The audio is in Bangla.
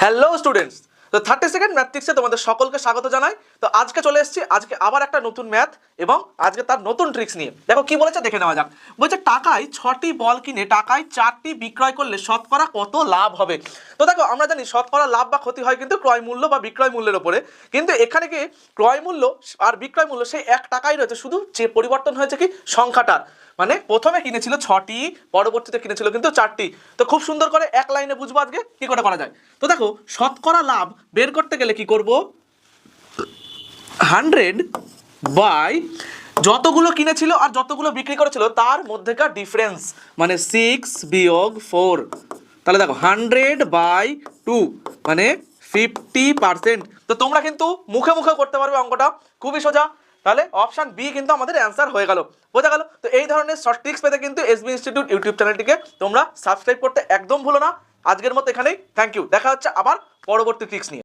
হ্যালো স্টুডেন্টস, তো 32nd ম্যাথটিক্সে তোমাদের সকলকে স্বাগত জানাই। তো আজকে চলে এসেছি আজকে আবার একটা নতুন ম্যাথ এবং আজকে তার নতুন ট্রিক্স নিয়ে। দেখো কি বলেছে দেখে নেওয়া যাক। বলছে টাকায় 6টি বল কিনে টাকায় 4টি বিক্রয় করলে শতকরা কত লাভ হবে। তো দেখো আমরা জানি শতকরা লাভ বা ক্ষতি হয় কিন্তু ক্রয় মূল্য বা বিক্রয় মূল্যের উপরে, কিন্তু এখানে কি ক্রয় মূল্য আর বিক্রয় মূল্য সেই 1 টাকাই রয়েছে, শুধু যে পরিবর্তন হয়েছে কি সংখ্যাটার। মানে প্রথমে কিনেছিল 6টি, পরবর্তীতে কিনেছিল কিন্তু 4টি। তো খুব সুন্দর করে এক লাইনে বুঝবো আজকে কি করে করা যায়। তো দেখো শতকরা লাভ বের করতে গেলে কি করব, 100 বাই যতগুলো কিনেছিল আর যতগুলো বিক্রি করেছিল তার মধ্যেকার ডিফারেন্স, মানে 6 বিয়োগ 4। তাহলে দেখো 100/2 মানে 50%। তো তোমরা কিন্তু মুখে মুখে করতে পারবে, অঙ্কটা খুবই সোজা। তাহলে অপশন বি কিন্তু আমাদের অ্যান্সার হয়ে গেল, বোঝা গেল। তো এই ধরনের শর্ট ট্রিক্স পেতে কিন্তু এসবি ইনস্টিটিউট ইউটিউব চ্যানেলটিকে তোমরা সাবস্ক্রাইব করতে একদম ভুলো না। আজকের মতো এখানেই, থ্যাংক ইউ। দেখা হচ্ছে আবার পরবর্তী ট্রিক্স নিয়ে।